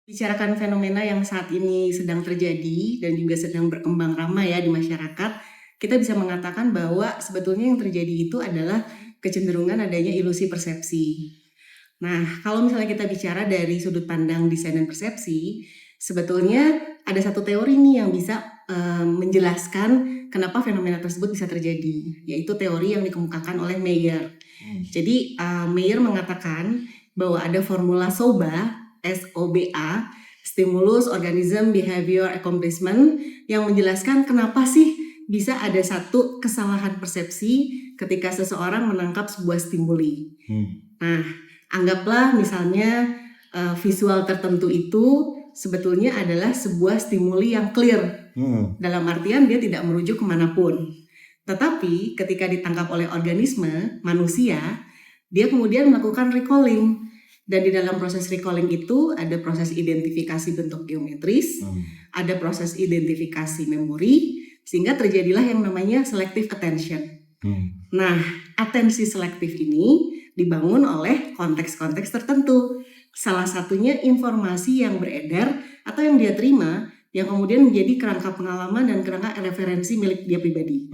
Bicarakan fenomena yang saat ini sedang terjadi dan juga sedang berkembang ramai ya di masyarakat, kita bisa mengatakan bahwa sebetulnya yang terjadi itu adalah kecenderungan adanya ilusi persepsi. Nah, kalau misalnya kita bicara dari sudut pandang desain dan persepsi, sebetulnya ada satu teori nih yang bisa menjelaskan kenapa fenomena tersebut bisa terjadi, yaitu teori yang dikemukakan oleh Meyer. Jadi Meyer mengatakan bahwa ada formula SOBA, SOBA, Stimulus Organism Behavior Accomplishment, yang menjelaskan kenapa sih bisa ada satu kesalahan persepsi ketika seseorang menangkap sebuah stimuli. Nah, anggaplah misalnya visual tertentu itu sebetulnya adalah sebuah stimuli yang clear. Dalam artian dia tidak merujuk kemanapun. Tetapi ketika ditangkap oleh organisme, manusia, dia kemudian melakukan recalling. Dan di dalam proses recalling itu ada proses identifikasi bentuk geometris, ada proses identifikasi memori, sehingga terjadilah yang namanya selective attention. Nah, atensi selektif ini dibangun oleh konteks-konteks tertentu. Salah satunya informasi yang beredar atau yang dia terima yang kemudian menjadi kerangka pengalaman dan kerangka referensi milik dia pribadi.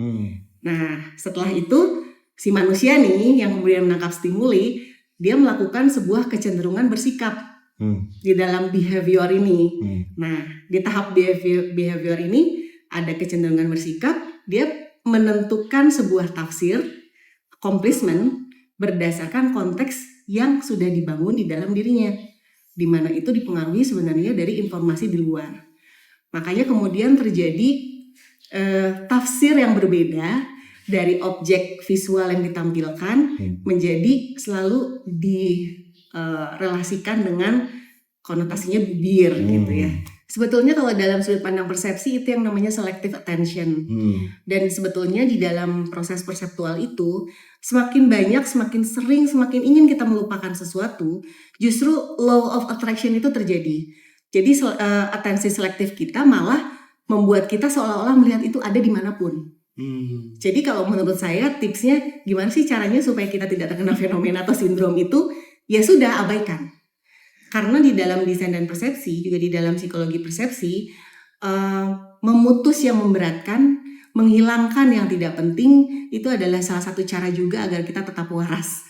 Nah, setelah itu si manusia nih yang kemudian menangkap stimuli, dia melakukan sebuah kecenderungan bersikap di dalam behavior ini. Nah, di tahap behavior ini ada kecenderungan bersikap, dia menentukan sebuah tafsir, accomplishment, berdasarkan konteks yang sudah dibangun di dalam dirinya, di mana itu dipengaruhi sebenarnya dari informasi di luar. Makanya kemudian terjadi tafsir yang berbeda dari objek visual yang ditampilkan menjadi selalu direlasikan dengan konotasinya bibir gitu ya. Sebetulnya kalau dalam sudut pandang persepsi itu yang namanya selective attention. Dan sebetulnya di dalam proses perseptual itu semakin banyak, semakin sering, semakin ingin kita melupakan sesuatu, justru law of attraction itu terjadi. Jadi atensi selektif kita malah membuat kita seolah-olah melihat itu ada dimanapun. Jadi kalau menurut saya tipsnya gimana sih caranya supaya kita tidak terkena fenomena atau sindrom itu, ya sudah abaikan. Karena di dalam desain dan persepsi, juga di dalam psikologi persepsi, memutus yang memberatkan, menghilangkan yang tidak penting, itu adalah salah satu cara juga agar kita tetap waras.